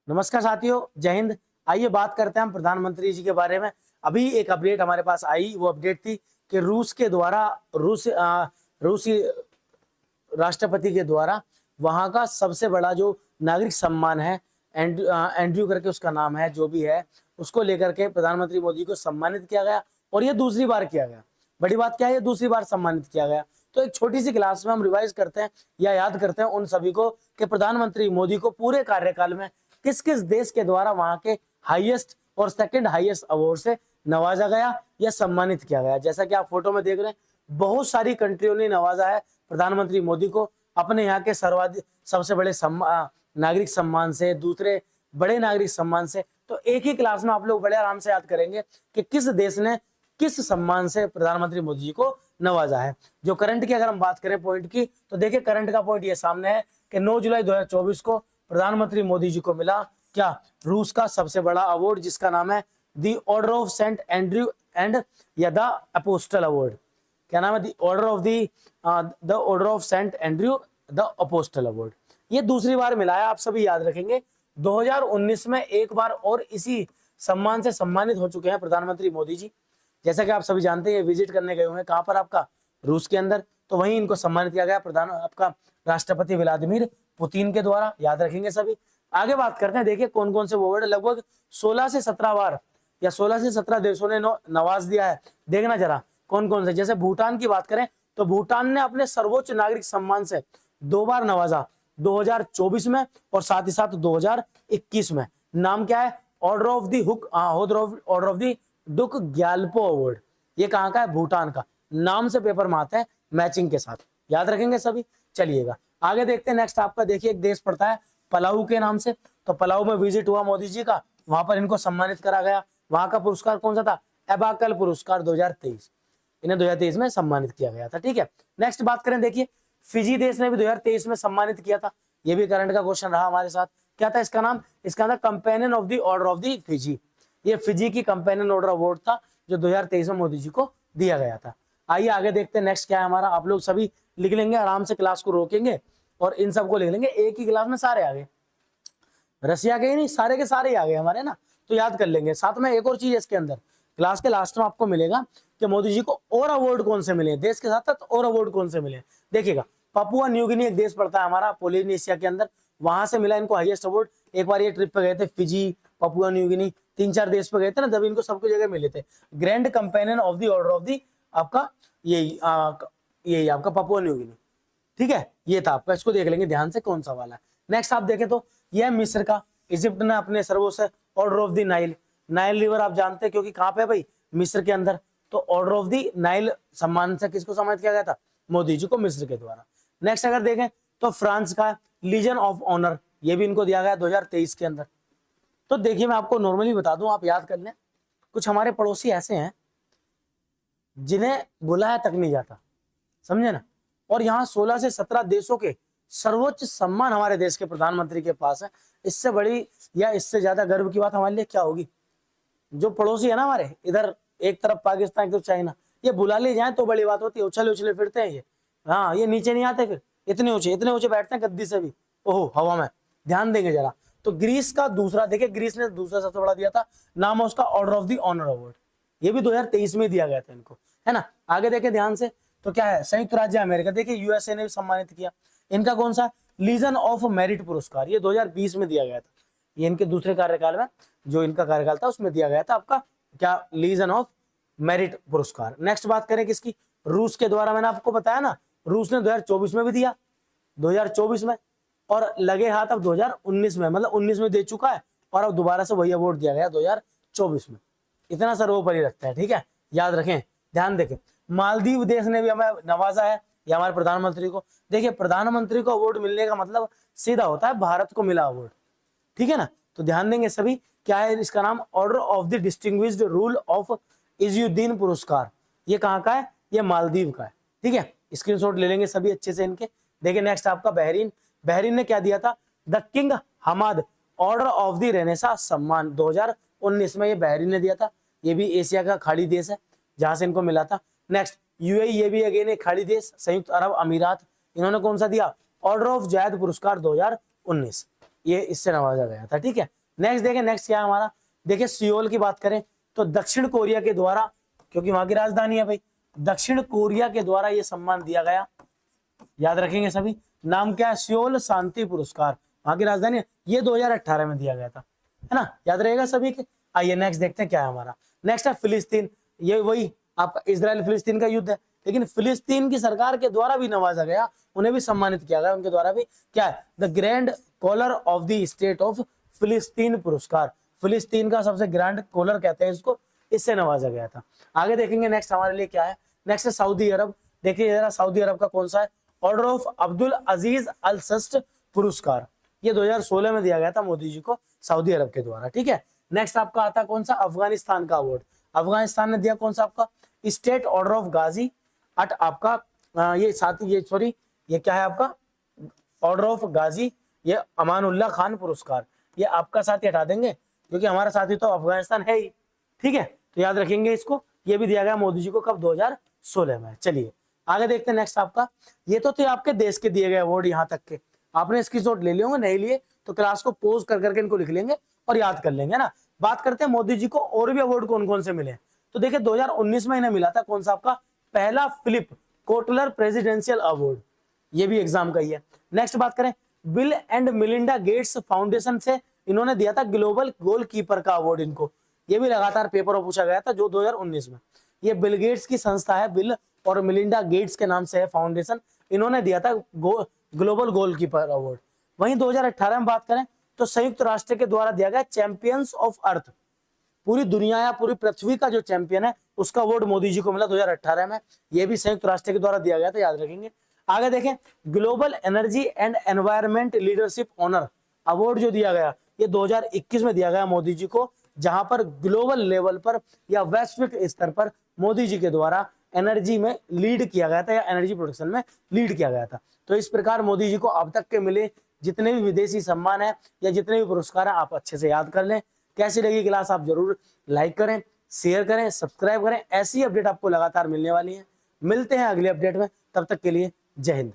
नमस्कार साथियों, जय हिंद। आइए बात करते हैं हम प्रधानमंत्री जी के बारे में। अभी एक अपडेट हमारे पास आई, वो अपडेट थी कि रूस के द्वारा रूसी राष्ट्रपति के द्वारा वहां का सबसे बड़ा जो नागरिक सम्मान है, एंड्रयू करके उसका नाम है, जो भी है उसको लेकर के प्रधानमंत्री मोदी को सम्मानित किया गया। और ये दूसरी बार किया गया। बड़ी बात क्या है, ये दूसरी बार सम्मानित किया गया। तो एक छोटी सी क्लास में हम रिवाइज करते हैं या याद करते हैं उन सभी को कि प्रधानमंत्री मोदी को पूरे कार्यकाल में किस किस देश के द्वारा वहां के हाईएस्ट और सेकंड हाईएस्ट अवार्ड से नवाजा गया या सम्मानित किया गया। जैसा कि आप फोटो में देख रहे हैं, बहुत सारी कंट्रियों ने नवाजा है प्रधानमंत्री मोदी को अपने यहाँ के सर्वाधिक सबसे बड़े नागरिक सम्मान से, दूसरे बड़े नागरिक सम्मान से। तो एक ही क्लास में आप लोग बड़े आराम से याद करेंगे कि किस देश ने किस सम्मान से प्रधानमंत्री मोदी जी को नवाजा है। जो करंट की अगर हम बात करें पॉइंट की, तो देखिए करंट का पॉइंट ये सामने है कि 9 जुलाई 2024 को प्रधानमंत्री मोदी जी को मिला क्या, रूस का सबसे बड़ा अवार्ड, जिसका नाम है the order of Saint Andrew and या द अपोस्टल अवार्ड। क्या नाम है? The order of Saint Andrew the apostle award. ये दूसरी बार मिला है, आप सभी याद रखेंगे। 2019 में एक बार और इसी सम्मान से सम्मानित हो चुके हैं प्रधानमंत्री मोदी जी। जैसा कि आप सभी जानते हैं, ये विजिट करने गए हुए हैं कहां पर, आपका रूस के अंदर। तो वहीं इनको सम्मानित किया गया आपका राष्ट्रपति व्लादिमीर पुतिन के द्वारा, याद रखेंगे सभी। आगे बात करते हैं, देखिए कौन कौन से अवार्ड, लगभग 16 से 17 बार या 16 से 17 देशों ने नवाज दिया है। देखना जरा कौन कौन से। जैसे भूटान की बात करें तो भूटान ने अपने सर्वोच्च नागरिक सम्मान से 2 बार नवाजा, 2024 में और साथ ही साथ 2021 में। नाम क्या है? Order of the duke Gyalpo award. ये कहां का है? भूटान का। नाम से पेपर में आते हैं मैचिंग के साथ, याद रखेंगे सभी। चलिएगा आगे देखते हैं। नेक्स्ट आपका देखिए एक देश पड़ता है पलाऊ के नाम से। तो पलाऊ में विजिट हुआ मोदी जी का, वहां पर इनको सम्मानित करा गया। वहां का पुरस्कार कौन सा था? एबाकल पुरस्कार 2023। इन्हें 2023 में सम्मानित किया गया था। ठीक है, नेक्स्ट बात करें, देखिए फिजी देश ने भी 2023 में सम्मानित किया था। ये भी करंट का क्वेश्चन रहा हमारे साथ। क्या था इसका नाम? इसका था companion of the order of the Fiji. ये फिजी की कंपेनियन ऑर्डर अवार्ड था जो 2023 में मोदी जी को दिया गया था। आइए आगे देखते हैं नेक्स्ट क्या है हमारा। आप लोग सभी लिख लेंगे, आराम से क्लास को रोकेंगे और इन सबको लिख लेंगे। एक ही क्लास में सारे आ गए, रसिया के ही नहीं, सारे के सारे ही आ गए हमारे ना, तो याद कर लेंगे। साथ में एक और चीज इसके अंदर, क्लास के लास्ट में आपको मिलेगा कि मोदी जी को और अवार्ड कौन से मिले, देश के साथ साथ और अवार्ड कौन से मिले। देखिएगा, पापुआ न्यू गिनी एक देश पड़ता है हमारा पोलिनेशिया के अंदर, वहां से मिला इनको हाईएस्ट अवार्ड। एक बार ये ट्रिप पे गए थे फिजी, पापुआ न्यू गिनी, 3-4 देश पे गए थे ना, जब इनको सबको जगह मिले थे। Grand companion of the order of the आपका यही आपका पापुआ न्यू गिनी। ठीक है, ये था आपका, इसको देख लेंगे ध्यान से कौन सा वाला है। नेक्स्ट आप देखें तो यह मिस्र का, इजिप्ट ने अपने सर्वोच्च order of the Nile, Nile river आप जानते हैं क्योंकि कहां पे है भाई? मिस्र के अंदर। तो ऑर्डर ऑफ द नाइल सम्मान से किसको सम्मानित किया गया था? मोदी जी को, मिस्र के द्वारा। नेक्स्ट अगर देखें तो फ्रांस का लीजन ऑफ ऑनर, ये भी इनको दिया गया 2023 के अंदर। तो देखिए मैं आपको नॉर्मली बता दूं, आप याद कर लें, कुछ हमारे पड़ोसी ऐसे हैं जिन्हें बुलाया तक नहीं जाता, समझे ना। और यहाँ 16 से 17 देशों के सर्वोच्च सम्मान हमारे देश के प्रधानमंत्री के पास है। इससे बड़ी या इससे ज्यादा गर्व की बात हमारे लिए क्या होगी? जो पड़ोसी है ना हमारे इधर, एक तरफ पाकिस्तान, एक तरफ चाइना, ये बुला ले जाए तो बड़ी बात होती है। उछले उछले फिरते हैं ये, हाँ, ये नीचे नहीं आते, फिर इतने ऊंचे बैठते हैं गद्दी से भी, ओहो हवा में। ध्यान देंगे जरा। तो ग्रीस का दूसरा, देखिए ग्रीस ने दूसरा सबसे बड़ा दिया था, नाम है उसका order of the honour award. ये भी 2023 में दिया गया था इनको, है ना। आगे देखे ध्यान से, तो क्या है? संयुक्त राज्य अमेरिका, देखिए यूएसए ने भी सम्मानित किया। इनका कौन सा? लीजन ऑफ मेरिट पुरस्कार, ये 2020 में दिया गया था। ये इनके दूसरे कार्यकाल में, जो इनका कार्यकाल था उसमें दिया गया था आपका क्या? लीजन ऑफ मेरिट पुरस्कार। नेक्स्ट बात करें किसकी? रूस के द्वारा। मैंने आपको बताया ना, रूस ने 2024 में भी दिया, 2024 में, और लगे हाथ अब 2019 में, मतलब 19 में दे चुका है और अब दोबारा से वही अवार्ड दिया गया 2024 में। इतना सर्वोपरि रखता है, ठीक है, याद रखें, ध्यान देखें। मालदीव देश ने भी हमें नवाजा है, या हमारे प्रधानमंत्री को। देखिए प्रधानमंत्री को अवार्ड मिलने का मतलब सीधा होता है भारत को मिला अवार्ड, ठीक है ना। तो ध्यान देंगे सभी, क्या है इसका नाम? Order of the distinguished rule of Izzuddin पुरस्कार। ये कहाँ का है? ये मालदीव का है, ठीक है। स्क्रीनशॉट ले लेंगे सभी अच्छे से इनके। देखिए नेक्स्ट आपका बहरीन, बहरीन ने क्या दिया था? The king Hamad order of the renaissance सम्मान 2019 में ये बहरीन ने दिया था। ये भी एशिया का खाड़ी देश है जहां से इनको मिला था। नेक्स्ट यूएई, ये भी अगेन एक खाड़ी देश, संयुक्त अरब अमीरात, इन्होंने कौन सा दिया? ऑर्डर ऑफ जायद पुरस्कार 2019। ये इससे नवाजा गया था। ठीक है, नेक्स्ट देखें, नेक्स्ट क्या है हमारा, देखिए सियोल की बात करें तो दक्षिण कोरिया के द्वारा, क्योंकि वहां की राजधानी है भाई, दक्षिण कोरिया के द्वारा ये सम्मान दिया गया, याद रखेंगे सभी। नाम क्या है, सियोल शांति पुरस्कार, वहां की राजधानी है। ये 2018 में दिया गया था, है ना, याद रहेगा सभी के। आइए नेक्स्ट देखते हैं क्या है हमारा। नेक्स्ट है फिलिस्तीन, ये वही आपका इजराइल फिलिस्तीन का युद्ध है, लेकिन फिलिस्तीन की सरकार के द्वारा भी नवाजा गया, उन्हें भी सम्मानित किया गया, उनके द्वारा भी क्या है, the grand collar of the state of Palestine पुरस्कार, फिलिस्तीन का सबसे ग्रैंड कॉलर कहते हैं इसको, इससे नवाजा गया था। आगे देखेंगे नेक्स्ट हमारे लिए क्या है, नेक्स्ट है सऊदी अरब। देखिए जरा सऊदी अरब का कौन सा है, ऑर्डर ऑफ अब्दुल अजीज अल सस्ट पुरस्कार, ये 2016 में दिया गया था मोदी जी को सऊदी अरब के द्वारा। ठीक है, नेक्स्ट आपका आता है कौन सा, अफगानिस्तान का अवार्ड, अफगानिस्तान ने दिया कौन सा आपका, स्टेट ऑर्डर ऑफ गाजी अट आपका ये साथ ये सॉरी ये क्या है आपका, ऑर्डर ऑफ गाजी, ये अमानुल्लाह खान पुरस्कार, ये आपका साथी हटा देंगे क्योंकि हमारा साथी तो अफगानिस्तान है ही। ठीक है, तो याद रखेंगे इसको, ये भी दिया गया मोदी जी को कब, 2016 में। चलिए आगे देखते हैं नेक्स्ट आपका, ये तो थे आपके देश के दिए गए अवार्ड, यहाँ तक के आपने स्क्रीनशॉट ले लिए होंगे, नहीं लिए तो क्लास को पॉज कर करके इनको लिख लेंगे और याद कर लेंगे ना। बात करते हैं मोदी जी को और भी अवार्ड कौन कौन से मिले, तो देखिए 2019 में इन्हें मिला था कौन सा आपका, पहला फिलिप कोटलर प्रेसिडेंशियल अवार्ड, ये भी एग्जाम का ही है। नेक्स्ट बात करें, bill and Melinda Gates foundation से इन्होंने दिया था ग्लोबल गोलकीपर का अवार्ड इनको, ये भी लगातार पेपर में पूछा गया था जो 2019 में। ये बिल गेट्स की संस्था है, बिल और मिलिंडा गेट्स के नाम से है फाउंडेशन, इन्होंने दिया था ग्लोबल गोलकीपर अवार्ड। वहीं 2018 में बात करें तो संयुक्त राष्ट्र के द्वारा दिया गया चैंपियंस ऑफ अर्थ, पूरी दुनिया या पूरी पृथ्वी का जो चैंपियन है उसका अवार्ड मोदी जी को मिला 2018 में, ये भी संयुक्त राष्ट्र के द्वारा दिया गया था, याद रखेंगे। आगे देखें, global energy and environment leadership honour award जो दिया गया ये 2021 में दिया गया मोदी जी को, जहां पर ग्लोबल लेवल पर या वैश्विक स्तर पर मोदी जी के द्वारा एनर्जी में लीड किया गया था या एनर्जी प्रोडक्शन में लीड किया गया था। तो इस प्रकार मोदी जी को अब तक के मिले जितने भी विदेशी सम्मान है या जितने भी पुरस्कार हैं आप अच्छे से याद कर लें। कैसी लगी क्लास आप जरूर लाइक करें, शेयर करें, सब्सक्राइब करें, ऐसी अपडेट आपको लगातार मिलने वाली है। मिलते हैं अगले अपडेट में, तब तक के लिए जय हिंद।